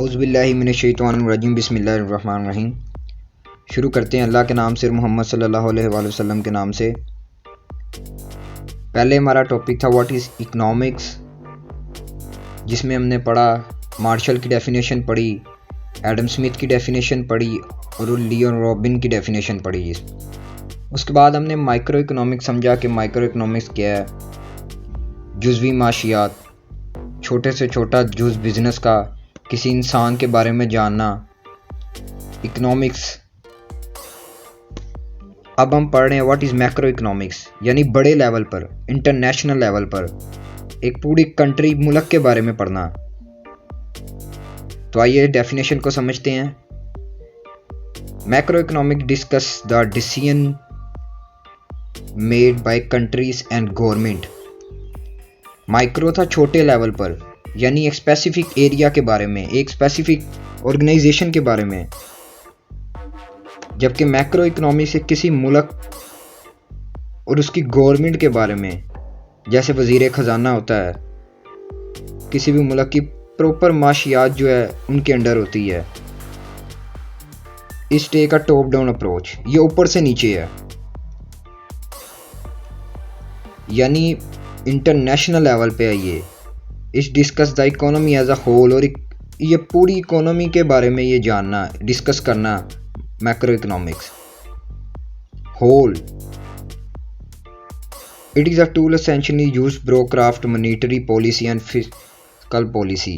औज़ुबिल्लाहि मिनश्शैतानिर्रजीम बिस्मिल्लाहिर्रहमानिर्रहीम। शुरू करते हैं अल्लाह के नाम से, मोहम्मद सल्लल्लाहु अलैहि वसल्लम के नाम से। पहले हमारा टॉपिक था व्हाट इज़ इकोनॉमिक्स, जिसमें हमने पढ़ा मार्शल की डेफिनेशन पढ़ी, एडम स्मिथ की डेफिनेशन पढ़ी और लियोन रॉबिन की डेफिनेशन पढ़ी। उसके बाद हमने माइक्रो इकोनॉमिक्स समझा कि माइक्रो इकोनॉमिक्स क्या है। जुज़वी माशियात, छोटे से छोटा जुज़ बिज़नेस का, किसी इंसान के बारे में जानना, इकोनॉमिक्स। अब हम पढ़ रहे हैं व्हाट इज़ मैक्रो इकोनॉमिक्स, यानी बड़े लेवल पर, इंटरनेशनल लेवल पर, एक पूरी कंट्री, मुल्क के बारे में पढ़ना। तो आइए डेफिनेशन को समझते हैं। Macro economic discuss the decision made by countries and government. Micro था छोटे लेवल पर, यानी एक स्पेसिफिक एरिया के बारे में, एक स्पेसिफिक ऑर्गेनाइजेशन के बारे में, जबकि मैक्रो इकोनॉमी से किसी मुल्क और उसकी गवर्नमेंट के बारे में, जैसे वजीर ख़जाना होता है, किसी भी मुल्क की प्रॉपर माशियात जो है उनके अंडर होती है। इस take a top down approach, ये ऊपर से नीचे है, यानी इंटरनेशनल लेवल पे है ये। इस discuss the economy as a whole, और ये पूरी इकोनॉमी के बारे में ये जानना, डिस्कस करना macro economics whole. It is a tool essentially used bro craft monetary policy and fiscal policy.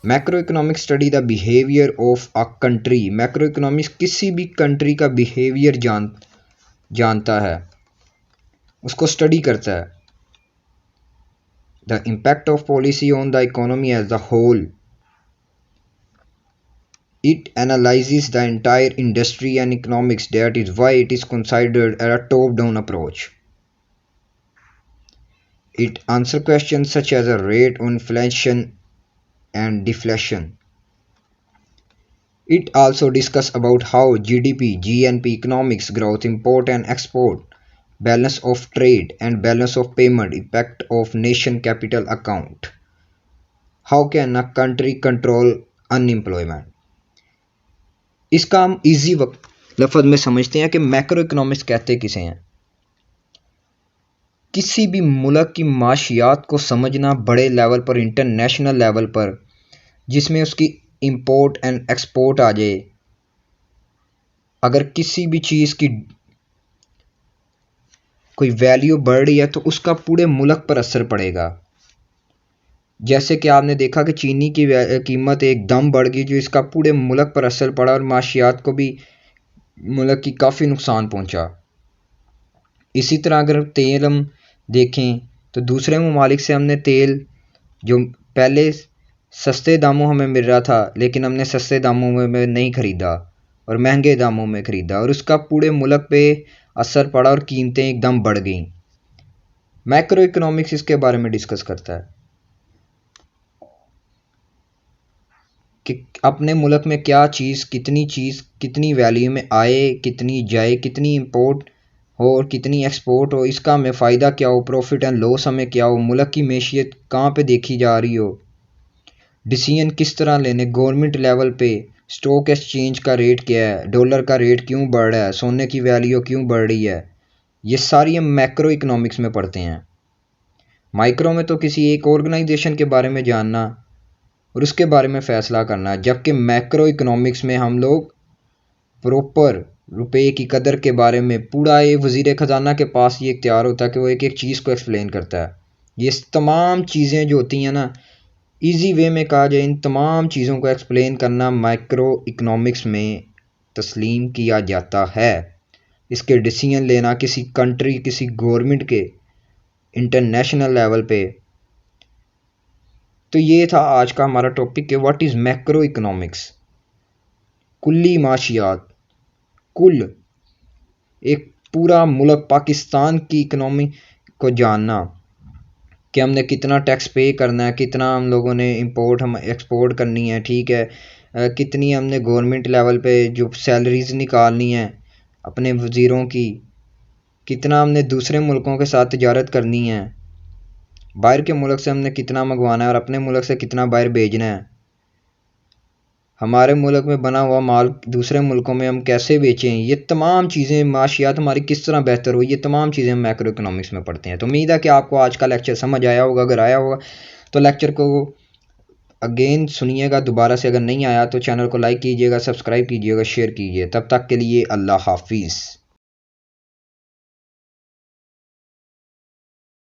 Macro economics study the behaviour of a country. Macro economics किसी भी कंट्री का बिहेवियर जानता है, उसको स्टडी करता है। The impact of policy on the economy as the whole. It analyzes the entire industry and economics. That is why it is considered a top-down approach. It answers questions such as a rate of inflation and deflation. It also discusses about how GDP, GNP, economics, growth, import and export, balance of trade and balance of payment, impact of nation capital account. How can a country control unemployment? इसका हम easy लफ्ज़ में समझते हैं कि macro economics कहते किसे हैं। किसी भी मुल्क की माशियात को समझना बड़े लेवल पर, इंटरनेशनल लेवल पर, जिसमें उसकी इंपोर्ट एंड एक्सपोर्ट आ जाए। अगर किसी भी चीज़ की कोई वैल्यू बढ़ रही है तो उसका पूरे मुल्क पर असर पड़ेगा। जैसे कि आपने देखा कि चीनी की कीमत एकदम बढ़ गई, जो इसका पूरे मुल्क पर असर पड़ा और माशियात को भी मुल्क की काफ़ी नुकसान पहुंचा। इसी तरह अगर तेल हम देखें तो दूसरे ममालिक से हमने तेल जो पहले सस्ते दामों हमें मिल रहा था, लेकिन हमने सस्ते दामों में नहीं ख़रीदा और महंगे दामों में ख़रीदा, और उसका पूरे मुल्क पे असर पड़ा और कीमतें एकदम बढ़ गईं। मैक्रो इकोनॉमिक्स इसके बारे में डिस्कस करता है कि अपने मुल्क में क्या चीज़ कितनी वैल्यू में आए, कितनी जाए, कितनी इंपोर्ट हो और कितनी एक्सपोर्ट हो, इसका हमें फ़ायदा क्या हो, प्रॉफिट एंड लॉस हमें क्या हो, मुल्क की मैशियत कहाँ पे देखी जा रही हो, डिसीजन किस तरह लेने, गवर्नमेंट लेवल पे स्टॉक एक्सचेंज का रेट क्या है, डॉलर का रेट क्यों बढ़ रहा है, सोने की वैल्यू क्यों बढ़ रही है। ये सारी हम मैक्रो इकोनॉमिक्स में पढ़ते हैं। माइक्रो में तो किसी एक ऑर्गेनाइजेशन के बारे में जानना और उसके बारे में फ़ैसला करना, जबकि मैक्रो इकोनॉमिक्स में हम लोग प्रॉपर रुपए की कदर के बारे में, पूरा ये वज़ीर ख़जाना के पास ये इख्तियार होता है कि वो एक एक चीज़ को एक्सप्लेन करता है। ये तमाम चीज़ें जो होती हैं ना, इजी वे में कहा जाए, इन तमाम चीज़ों को एक्सप्लेन करना माइक्रो इकोनॉमिक्स में तस्लीम किया जाता है। इसके डिसीजन लेना किसी कंट्री, किसी गवर्नमेंट के इंटरनेशनल लेवल पे। तो ये था आज का हमारा टॉपिक कि व्हाट इज़ मैक्रो इकोनॉमिक्स। कुल्ली माशियात, कुल एक पूरा मुल्क पाकिस्तान की इकोनॉमी को जानना कि हमने कितना टैक्स पे करना है, कितना हम लोगों ने इंपोर्ट हम एक्सपोर्ट करनी है, ठीक है, कितनी हमने गवर्नमेंट लेवल पे जो सैलरीज निकालनी है अपने वज़ीरों की, कितना हमने दूसरे मुल्कों के साथ तिजारत करनी है, बाहर के मुल्क से हमने कितना मंगवाना है और अपने मुल्क से कितना बाहर भेजना है, हमारे मुल्क में बना हुआ माल दूसरे मुल्कों में हम कैसे बेचें, ये तमाम चीज़ें, माशियात हमारी किस तरह बेहतर हो, ये तमाम चीज़ें हम मैक्रो इकोनॉमिक्स में पढ़ते हैं। तो उम्मीद है कि आपको आज का लेक्चर समझ आया होगा। अगर आया होगा तो लेक्चर को अगेन सुनिएगा दोबारा से, अगर नहीं आया तो चैनल को लाइक कीजिएगा, सब्सक्राइब कीजिएगा, शेयर कीजिए। तब तक के लिए अल्लाह हाफिज़।